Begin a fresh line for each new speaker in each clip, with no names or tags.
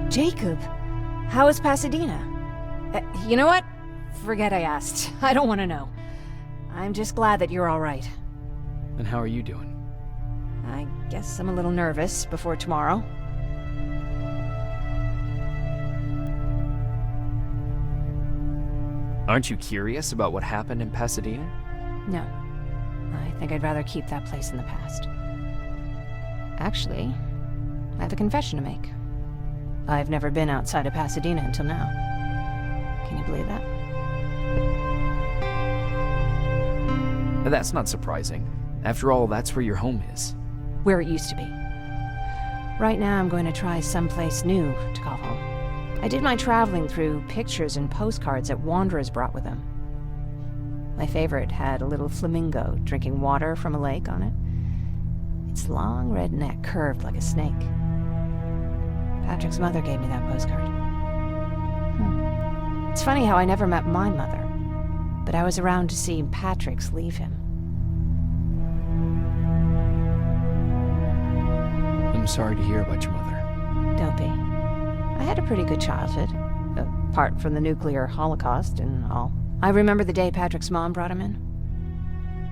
Jacob, how is Pasadena? You know what? Forget I asked. I don't want to know. I'm just glad that you're all right.
And how are you doing?
I guess I'm a little nervous before tomorrow.
Aren't you curious about what happened in Pasadena?
No. I think I'd rather keep that place in the past. Actually, I have a confession to make. I've never been outside of Pasadena until now. Can you believe that?
That's not surprising. After all, that's where your home is.
Where it used to be. Right now, I'm going to try someplace new to call home. I did my traveling through pictures and postcards that wanderers brought with them. My favorite had a little flamingo drinking water from a lake on it. Its long red neck curved like a snake. Patrick's mother gave me that postcard. It's funny how I never met my mother, but I was around to see Patrick's leave him.
I'm sorry to hear about your mother.
Don't be. I had a pretty good childhood, apart from the nuclear holocaust and all. I remember the day Patrick's mom brought him in.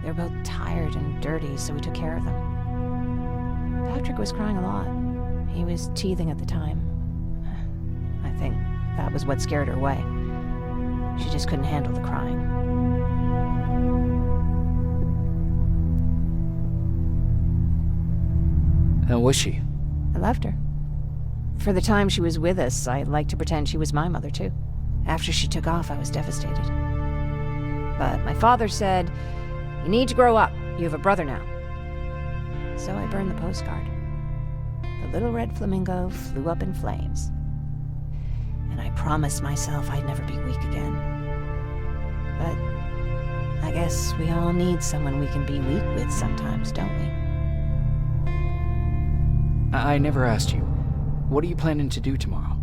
They were both tired and dirty, so we took care of them. Patrick was crying a lot. He was teething at the time. I think that was what scared her away. She just couldn't handle the crying.
How was she?
I loved her. For the time she was with us, I liked to pretend she was my mother, too. After she took off, I was devastated. But my father said, "You need to grow up. You have a brother now." So I burned the postcard. The little red flamingo flew up in flames. And I promised myself I'd never be weak again. But I guess we all need someone we can be weak with sometimes, don't we?
I never asked you. What are you planning to do tomorrow?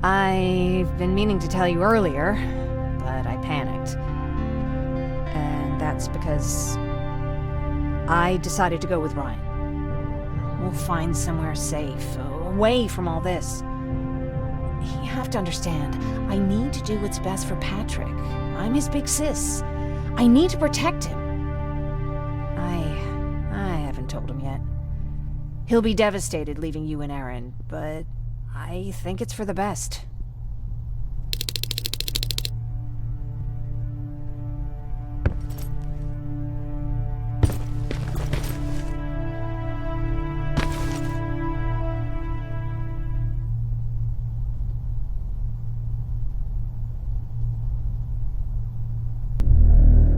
I've been meaning to tell you earlier, but I panicked. And that's because I decided to go with Ryan. We'll find somewhere safe, away from all this. You have to understand, I need to do what's best for Patrick. I'm his big sis. I need to protect him. I haven't told him yet. He'll be devastated leaving you and Aaron, but I think it's for the best.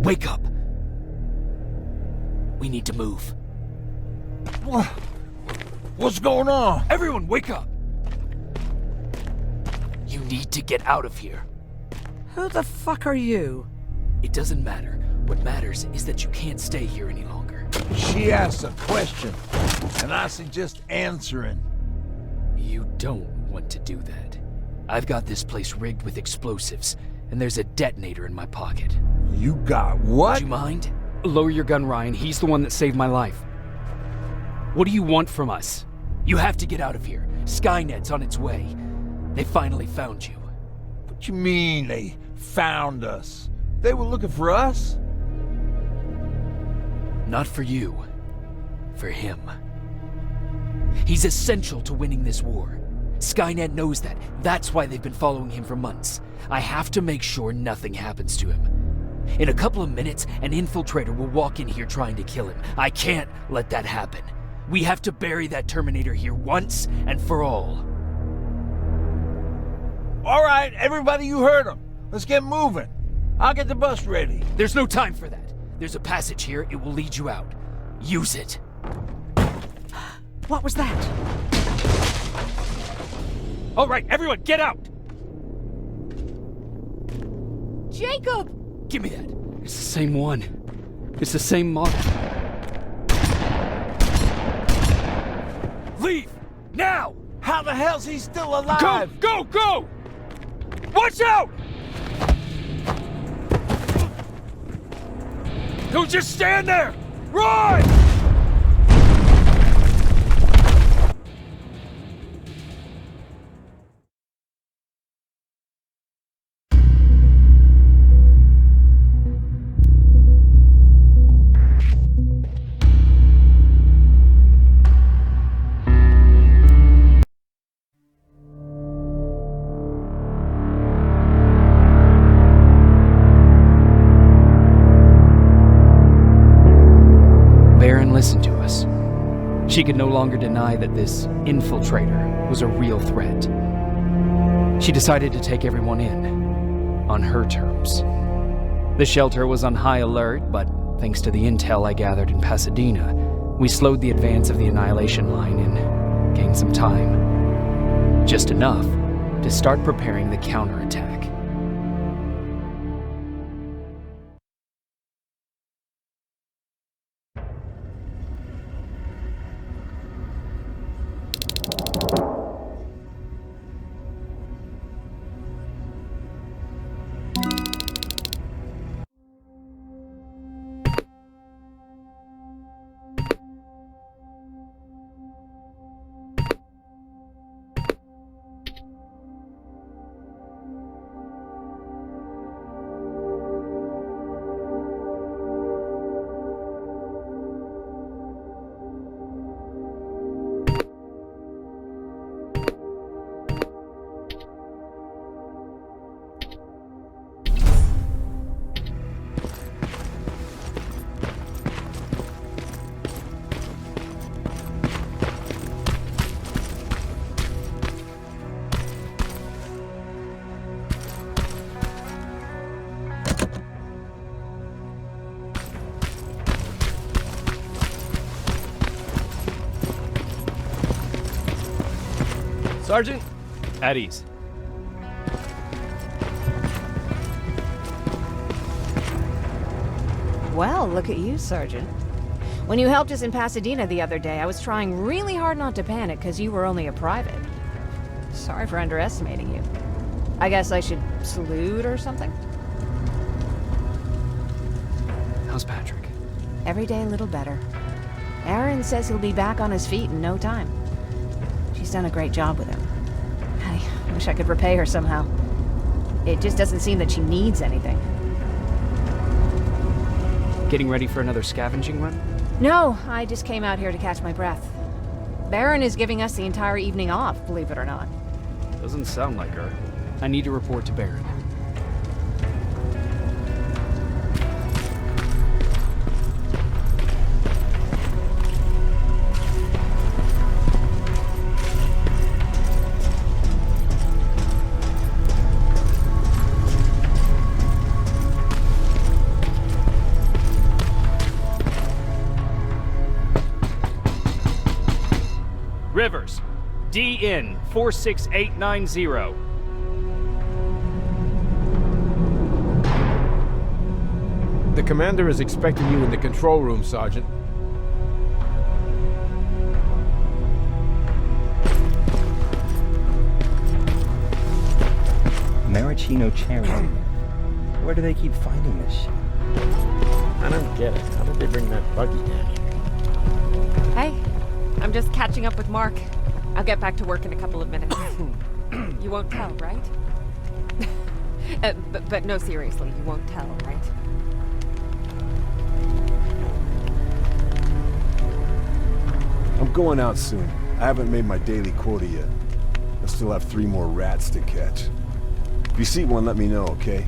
Wake up! We need to move.
What's going on?
Everyone, wake up! You need to get out of here.
Who the fuck are you?
It doesn't matter. What matters is that you can't stay here any longer.
She asks a question, and I suggest answering.
You don't want to do that. I've got this place rigged with explosives, and there's a detonator in my pocket.
You got what?
Would you mind? Lower your gun, Ryan. He's the one that saved my life. What do you want from us? You have to get out of here. Skynet's on its way. They finally found you.
What you mean they found us? They were looking for us?
Not for you. For him. He's essential to winning this war. Skynet knows that. That's why they've been following him for months. I have to make sure nothing happens to him. In a couple of minutes, an infiltrator will walk in here trying to kill him. I can't let that happen. We have to bury that Terminator here once and for all.
All right, everybody, you heard him. Let's get moving. I'll get the bus ready.
There's no time for that. There's a passage here. It will lead you out. Use it.
What was that?
All right, everyone, get out!
Jacob!
Give me that. It's the same one. It's the same model. Leave! Now!
How the hell's he still alive?
Go! Watch out! Don't just stand there! Run! She could no longer deny that this infiltrator was a real threat. She decided to take everyone in, on her terms. The shelter was on high alert, but thanks to the intel I gathered in Pasadena, we slowed the advance of the Annihilation line and gained some time. Just enough to start preparing the counterattack.
Sergeant?
At ease.
Well, look at you, Sergeant. When you helped us in Pasadena the other day, I was trying really hard not to panic because you were only a private. Sorry for underestimating you. I guess I should salute or something?
How's Patrick?
Every day a little better. Aaron says he'll be back on his feet in no time. She's done a great job with him. I wish I could repay her somehow. It just doesn't seem that she needs anything.
Getting ready for another scavenging run?
No, I just came out here to catch my breath. Beyron is giving us the entire evening off, believe it or not.
Doesn't sound like her. I need to report to Beyron. Rivers, DN 46890.
The commander is expecting you in the control room, Sergeant.
Maraschino cherry. Where do they keep finding this shit?
I don't get it. How did they bring that buggy down here?
Hey, I'm just catching up with Mark. I'll get back to work in a couple of minutes. You won't tell, right? But no, seriously, you won't tell, right?
I'm going out soon. I haven't made my daily quota yet. I still have 3 more rats to catch. If you see one, let me know, okay?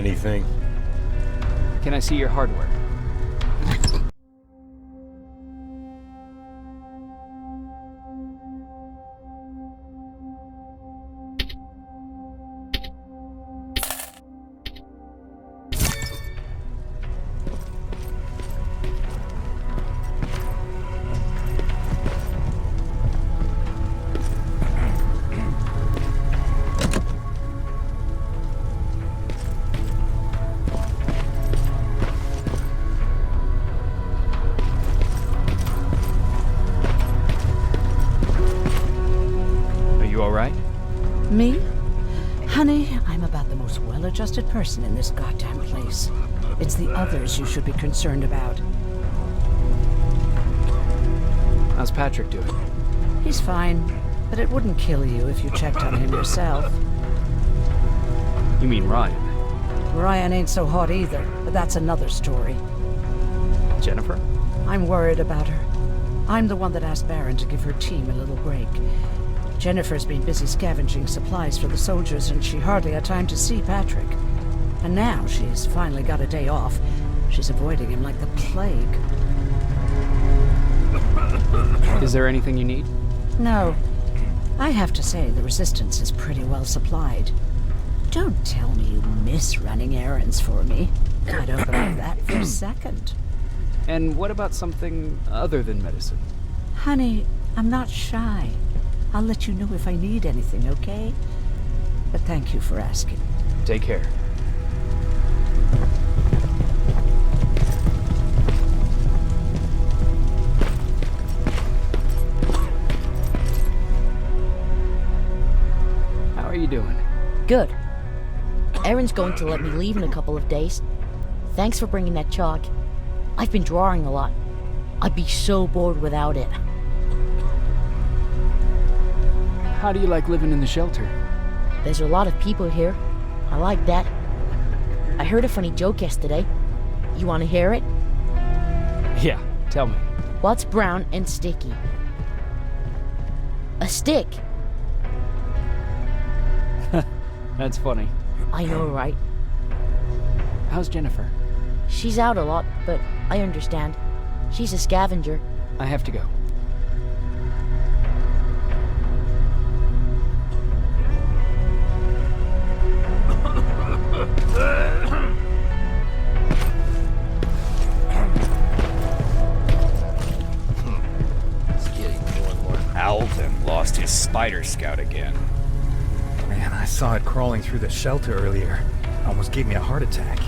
anything?
Can I see your hardware?
Me? Honey, I'm about the most well-adjusted person in this goddamn place. It's the others you should be concerned about.
How's Patrick doing?
He's fine, but it wouldn't kill you if you checked on him yourself.
You mean Ryan?
Ryan ain't so hot either, but that's another story.
Jennifer?
I'm worried about her. I'm the one that asked Baron to give her team a little break. Jennifer's been busy scavenging supplies for the soldiers, and she hardly had time to see Patrick. And now she's finally got a day off. She's avoiding him like the plague.
Is there anything you need?
No. I have to say the Resistance is pretty well supplied. Don't tell me you miss running errands for me. I don't believe that for a second.
And what about something other than medicine?
Honey, I'm not shy. I'll let you know if I need anything, okay? But thank you for asking.
Take care. How are you doing?
Good. Erin's going to let me leave in a couple of days. Thanks for bringing that chalk. I've been drawing a lot. I'd be so bored without it.
How do you like living in the shelter?
There's a lot of people here. I like that. I heard a funny joke yesterday. You want to hear it?
Yeah, tell me.
What's brown and sticky? A stick.
That's funny.
I know, right?
How's Jennifer?
She's out a lot, but I understand. She's a scavenger.
I have to go.
Alvin lost his spider scout again.
Man, I saw it crawling through the shelter earlier. Almost gave me a heart attack.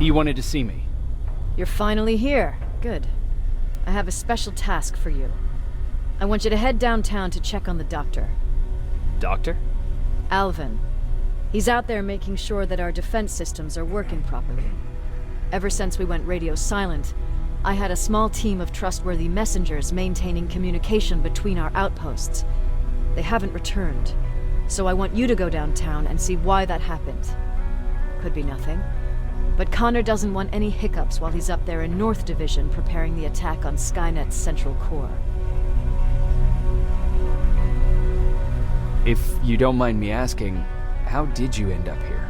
You wanted to see me.
You're finally here. Good. I have a special task for you. I want you to head downtown to check on the doctor.
Doctor?
Alvin. He's out there making sure that our defense systems are working properly. Ever since we went radio silent, I had a small team of trustworthy messengers maintaining communication between our outposts. They haven't returned, so I want you to go downtown and see why that happened. Could be nothing, but Connor doesn't want any hiccups while he's up there in North Division preparing the attack on Skynet's central core.
If you don't mind me asking, how did you end up here?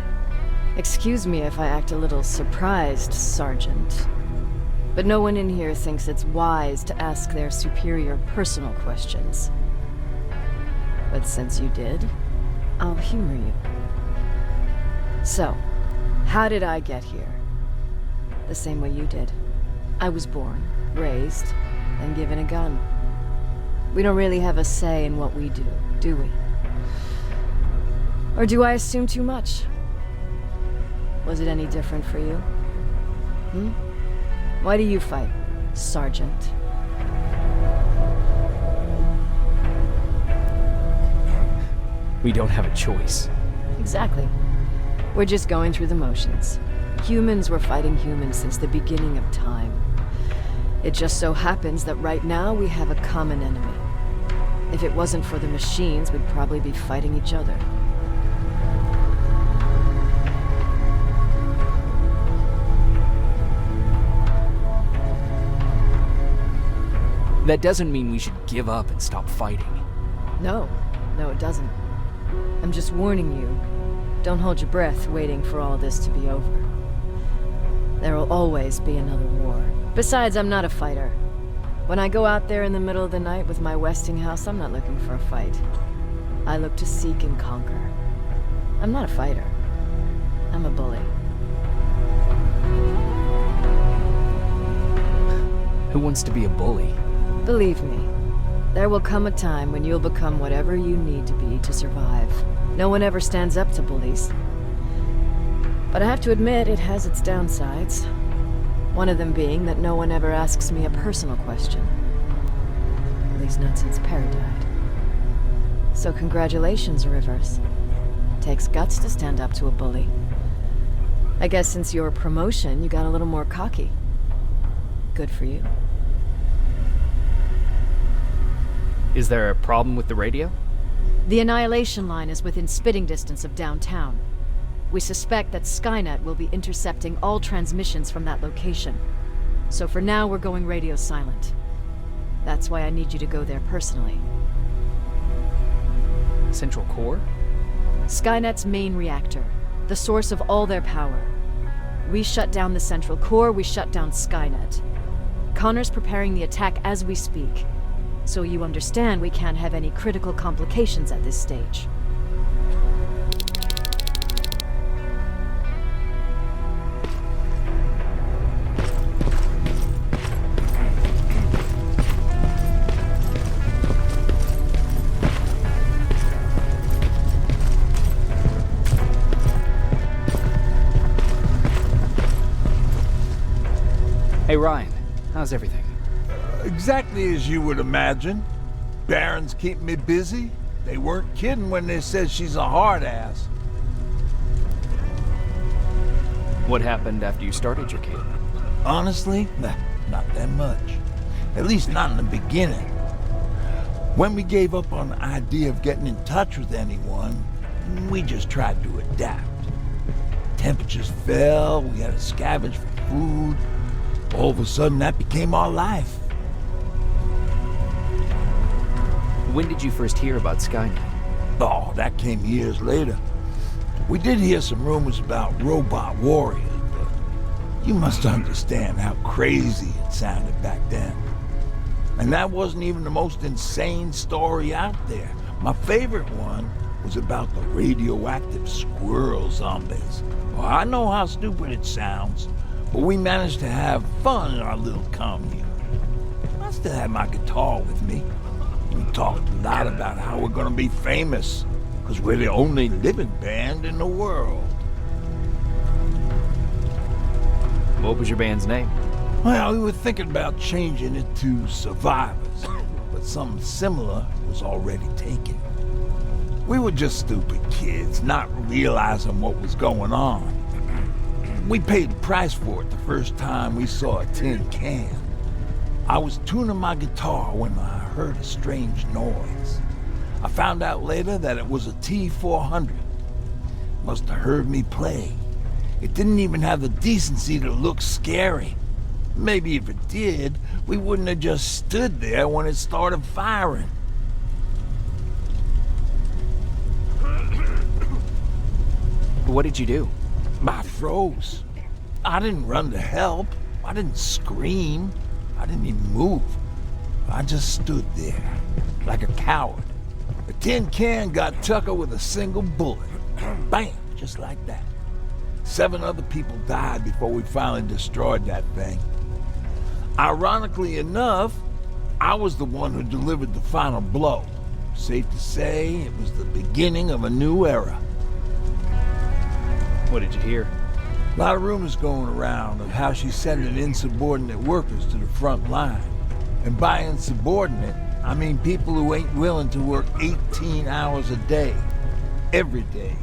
Excuse me if I act a little surprised, Sergeant. But no one in here thinks it's wise to ask their superior personal questions. But since you did, I'll humor you. So, how did I get here? The same way you did. I was born, raised, and given a gun. We don't really have a say in what we do we? Or do I assume too much? Was it any different for you? Why do you fight, Sergeant?
We don't have a choice.
Exactly. We're just going through the motions. Humans were fighting humans since the beginning of time. It just so happens that right now we have a common enemy. If it wasn't for the machines, we'd probably be fighting each other.
That doesn't mean we should give up and stop fighting.
No, it doesn't. I'm just warning you. Don't hold your breath waiting for all this to be over. There will always be another war. Besides, I'm not a fighter. When I go out there in the middle of the night with my Westinghouse, I'm not looking for a fight. I look to seek and conquer. I'm not a fighter. I'm a bully.
Who wants to be a bully?
Believe me, there will come a time when you'll become whatever you need to be to survive. No one ever stands up to bullies. But I have to admit, it has its downsides. One of them being that no one ever asks me a personal question. At least not since Perry died. So congratulations, Rivers. Takes guts to stand up to a bully. I guess since your promotion, you got a little more cocky. Good for you.
Is there a problem with the radio?
The Annihilation Line is within spitting distance of downtown. We suspect that Skynet will be intercepting all transmissions from that location. So for now, we're going radio silent. That's why I need you to go there personally.
Central Core?
Skynet's main reactor, the source of all their power. We shut down the Central Core, we shut down Skynet. Connor's preparing the attack as we speak. So you understand we can't have any critical complications at this stage.
Hey Ryan, how's everything?
Exactly as you would imagine. Baron's keeping me busy. They weren't kidding when they said she's a hard ass.
What happened after you started your kid?
Honestly, not that much. At least not in the beginning. When we gave up on the idea of getting in touch with anyone, we just tried to adapt. Temperatures fell, we had to scavenge for food. All of a sudden, that became our life.
When did you first hear about Skynet?
Oh, that came years later. We did hear some rumors about robot warriors, but you must understand how crazy it sounded back then. And that wasn't even the most insane story out there. My favorite one was about the radioactive squirrel zombies. Well, I know how stupid it sounds, but we managed to have fun in our little commune. I still had my guitar with me. We talked a lot about how we're gonna be famous, because we're the only living band in the world.
What was your band's name?
Well, we were thinking about changing it to Survivors, but something similar was already taken. We were just stupid kids, not realizing what was going on. We paid the price for it the first time we saw a tin can. I was tuning my guitar when I heard a strange noise. I found out later that it was a T-400. Must have heard me play. It didn't even have the decency to look scary. Maybe if it did, we wouldn't have just stood there when it started firing.
What did you do?
I froze. I didn't run to help. I didn't scream. I didn't even move. I just stood there, like a coward. A tin can got Tucker with a single bullet. Bam! Just like that. 7 other people died before we finally destroyed that thing. Ironically enough, I was the one who delivered the final blow. Safe to say, it was the beginning of a new era.
What did you hear?
A lot of rumors going around of how she's sending insubordinate workers to the front line. And by insubordinate, I mean people who ain't willing to work 18 hours a day, every day,